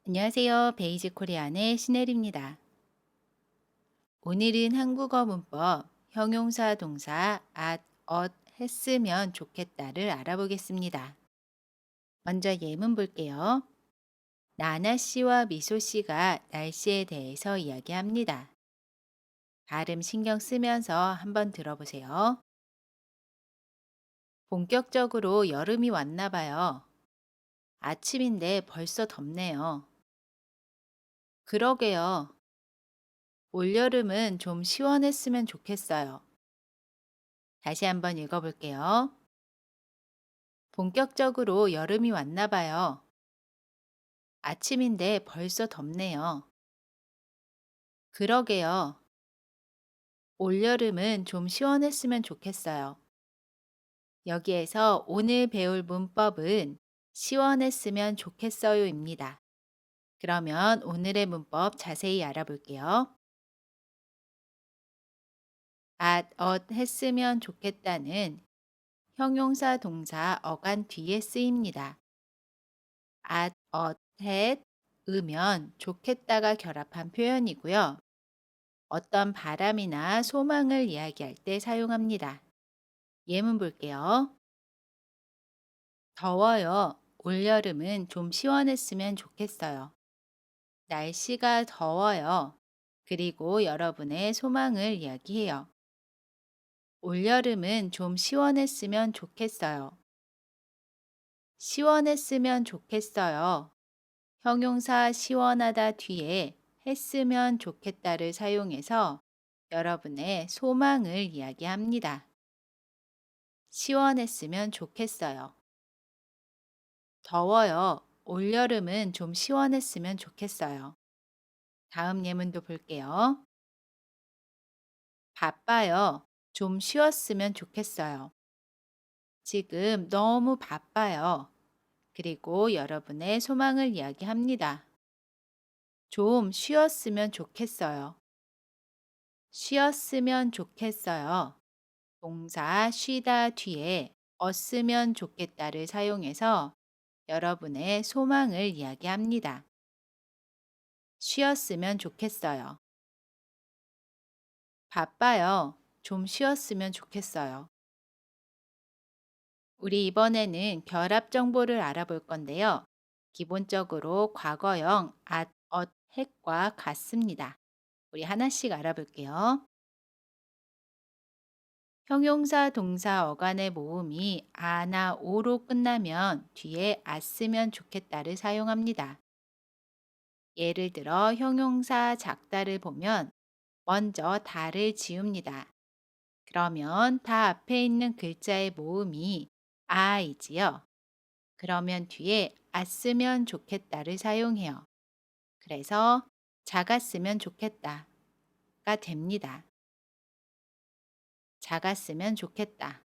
안녕하세요. 베이직 코리안의 신혜리입니다. 오늘은 한국어 문법 형용사 동사 at, 했으면 좋겠다를 알아보겠습니다. 먼저 예문 볼게요. 나나 씨와 미소 씨가 날씨에 대해서 이야기합니다. 발음 신경 쓰면서 한번 들어보세요. 본격적으로 여름이 왔나 봐요. 아침인데 벌써 덥네요. 그러게요. 올여름은 좀 시원했으면 좋겠어요. 다시 한번 읽어볼게요. 본격적으로 여름이 왔나 봐요. 아침인데 벌써 덥네요. 그러게요. 올여름은 좀 시원했으면 좋겠어요. 여기에서 오늘 배울 문법은 시원했으면 좋겠어요입니다. 그러면 오늘의 문법 자세히 알아볼게요. 했으면 좋겠다는 형용사 동사 어간 뒤에 쓰입니다. had, 으면 좋겠다가 결합한 표현이고요. 어떤 바람이나 소망을 이야기할 때 사용합니다. 예문 볼게요. 더워요. 올여름은 좀 시원했으면 좋겠어요. 날씨가 더워요. 그리고 여러분의 소망을 이야기해요. 올여름은 좀 시원했으면 좋겠어요. 시원했으면 좋겠어요. 형용사 시원하다 뒤에 했으면 좋겠다를 사용해서 여러분의 소망을 이야기합니다. 시원했으면 좋겠어요. 더워요. 올여름은 좀 시원했으면 좋겠어요. 다음 예문도 볼게요. 바빠요. 좀 쉬었으면 좋겠어요. 지금 너무 바빠요. 그리고 여러분의 소망을 이야기합니다. 좀 쉬었으면 좋겠어요. 쉬었으면 좋겠어요. 동사 쉬다 뒤에 었으면 좋겠다를 사용해서 여러분의 소망을 이야기합니다. 쉬었으면 좋겠어요. 바빠요. 좀 쉬었으면 좋겠어요. 우리 이번에는 결합 정보를 알아볼 건데요. 기본적으로 과거형 hat과 같습니다. 우리 하나씩 알아볼게요. 형용사 동사 어간의 모음이 아나 오로 끝나면 뒤에 쓰면 좋겠다를 사용합니다. 예를 들어 형용사 작다를 보면 먼저 다를 지웁니다. 그러면 다 앞에 있는 글자의 모음이 아이지요. 그러면 뒤에 쓰면 좋겠다를 사용해요. 그래서 작았으면 좋겠다가 됩니다. 작았으면 좋겠다.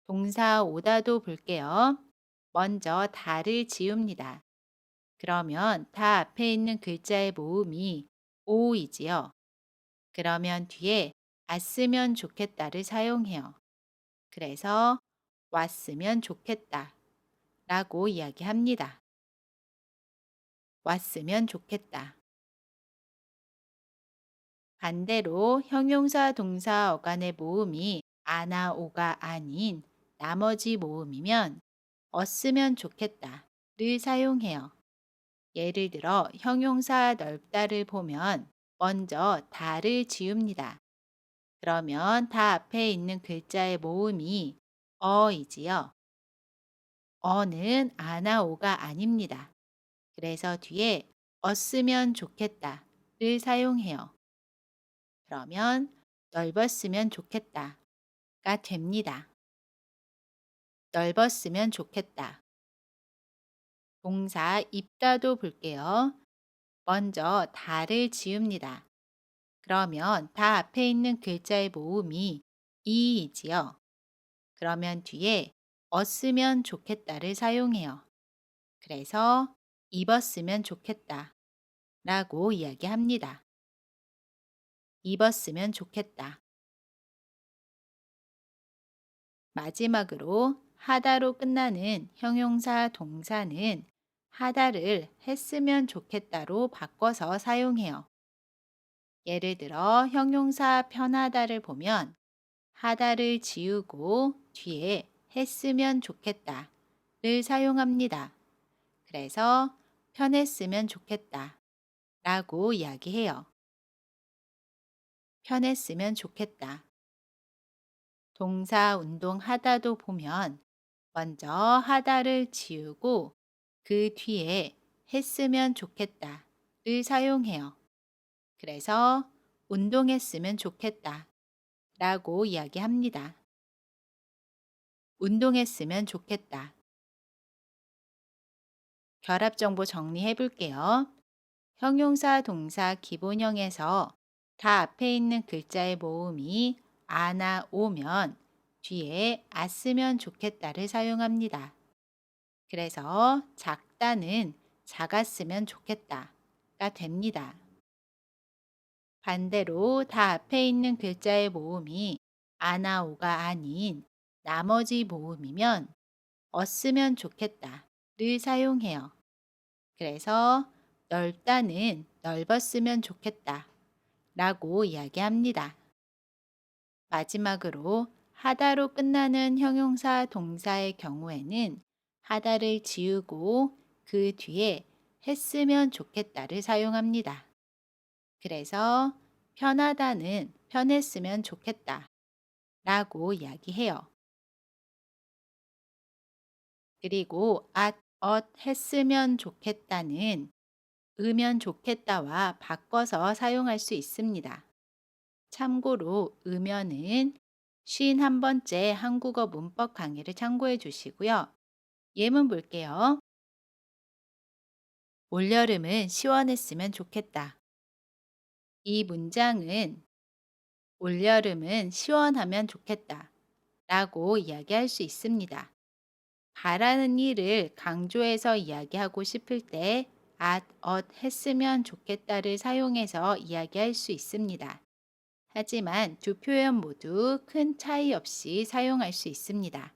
동사 오다도 볼게요. 먼저 다를 지웁니다. 그러면 다 앞에 있는 글자의 모음이 오이지요. 그러면 뒤에 왔으면 좋겠다를 사용해요. 그래서 왔으면 좋겠다 라고 이야기합니다. 왔으면 좋겠다. 반대로 형용사 동사 어간의 모음이 아나 오가 아닌 나머지 모음이면 었으면 좋겠다를 사용해요. 예를 들어 형용사 넓다를 보면 먼저 다를 지웁니다. 그러면 다 앞에 있는 글자의 모음이 어이지요. 어는 아나 오가 아닙니다. 그래서 뒤에 었으면 좋겠다를 사용해요. 그러면 넓었으면 좋겠다가 됩니다. 넓었으면 좋겠다. 동사 입다도 볼게요. 먼저 다를 지웁니다. 그러면 다 앞에 있는 글자의 모음이 이이지요. 그러면 뒤에 었으면 좋겠다를 사용해요. 그래서 입었으면 좋겠다 라고 이야기합니다. 입었으면 좋겠다. 마지막으로 하다로 끝나는 형용사 동사는 하다를 했으면 좋겠다로 바꿔서 사용해요. 예를 들어 형용사 편하다를 보면 하다를 지우고 뒤에 했으면 좋겠다를 사용합니다. 그래서 편했으면 좋겠다 라고 이야기해요. 편했으면 좋겠다. 동사 운동하다도 보면 먼저 하다를 지우고 그 뒤에 했으면 좋겠다를 사용해요. 그래서 운동했으면 좋겠다 라고 이야기합니다. 운동했으면 좋겠다. 결합 정보 정리해 볼게요. 형용사, 동사, 기본형에서 다 앞에 있는 글자의 모음이 아나 오면 뒤에 았으면 좋겠다를 사용합니다. 그래서 작다는 작았으면 좋겠다가 됩니다. 반대로 다 앞에 있는 글자의 모음이 아나 오가 아닌 나머지 모음이면 었으면 좋겠다를 사용해요. 그래서 넓다는 넓었으면 좋겠다 라고 이야기합니다. 마지막으로 하다로 끝나는 형용사 동사의 경우에는 하다를 지우고 그 뒤에 했으면 좋겠다를 사용합니다. 그래서 편하다는 편했으면 좋겠다 라고 이야기해요. 그리고 했으면 좋겠다는 으면 좋겠다와 바꿔서 사용할 수 있습니다. 참고로 으면은 51번째 한국어 문법 강의를 참고해 주시고요. 예문 볼게요. 올여름은 시원했으면 좋겠다. 이 문장은 올여름은 시원하면 좋겠다 라고 이야기할 수 있습니다. 바라는 일을 강조해서 이야기하고 싶을 때 했으면 좋겠다를 사용해서 이야기할 수 있습니다. 하지만 두 표현 모두 큰 차이 없이 사용할 수 있습니다.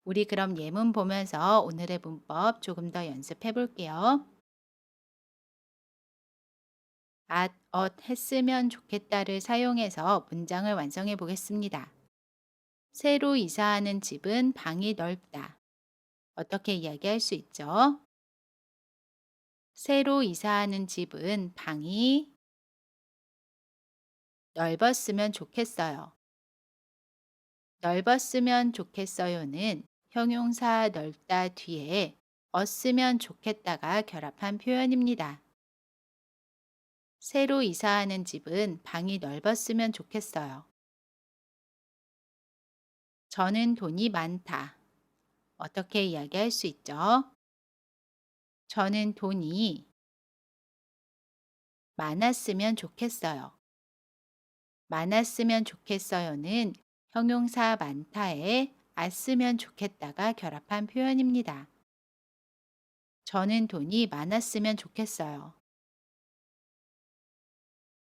우리 그럼 예문 보면서 오늘의 문법 조금 더 연습해 볼게요. 했으면 좋겠다를 사용해서 문장을 완성해 보겠습니다. 새로 이사하는 집은 방이 넓다. 어떻게 이야기할 수 있죠? 새로 이사하는 집은 방이 넓었으면 좋겠어요. 넓었으면 좋겠어요는 형용사 넓다 뒤에 었으면 좋겠다가 결합한 표현입니다. 새로 이사하는 집은 방이 넓었으면 좋겠어요. 저는 돈이 많다. 어떻게 이야기할 수 있죠? 저는 돈이 많았으면 좋겠어요. 많았으면 좋겠어요는 형용사 많다에 았으면 좋겠다가 결합한 표현입니다. 저는 돈이 많았으면 좋겠어요.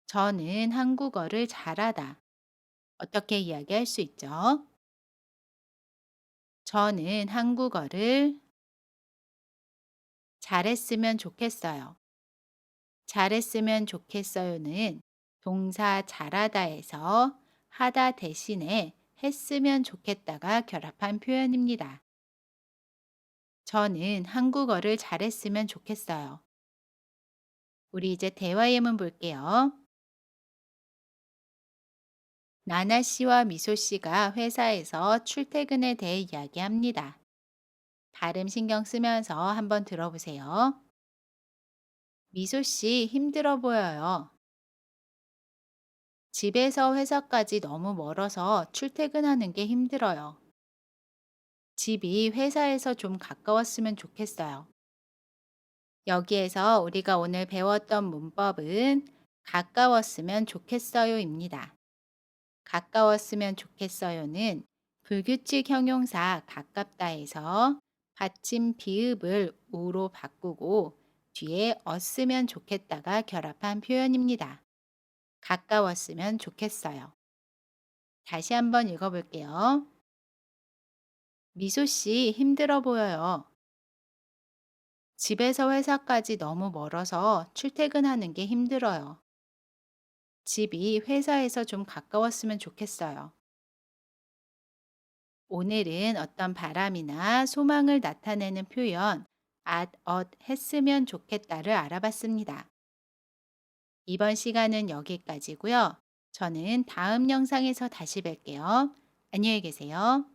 저는 한국어를 잘하다. 어떻게 이야기할 수 있죠? 저는 한국어를 잘했으면 좋겠어요. 잘했으면 좋겠어요는 동사 잘하다에서 하다 대신에 했으면 좋겠다가 결합한 표현입니다. 저는 한국어를 잘했으면 좋겠어요. 우리 이제 대화 예문 볼게요. 나나 씨와 미소 씨가 회사에서 출퇴근에 대해 이야기합니다. 발음 신경 쓰면서 한번 들어보세요. 미소 씨 힘들어 보여요. 집에서 회사까지 너무 멀어서 출퇴근하는 게 힘들어요. 집이 회사에서 좀 가까웠으면 좋겠어요. 여기에서 우리가 오늘 배웠던 문법은 가까웠으면 좋겠어요입니다. 가까웠으면 좋겠어요는 불규칙 형용사 가깝다에서 받침 비읍을 우로 바꾸고 뒤에 었으면 좋겠다가 결합한 표현입니다. 가까웠으면 좋겠어요. 다시 한번 읽어볼게요. 미소 씨 힘들어 보여요. 집에서 회사까지 너무 멀어서 출퇴근하는 게 힘들어요. 집이 회사에서 좀 가까웠으면 좋겠어요. 오늘은 어떤 바람이나 소망을 나타내는 표현, 했으면 좋겠다를 알아봤습니다. 이번 시간은 여기까지고요. 저는 다음 영상에서 다시 뵐게요. 안녕히 계세요.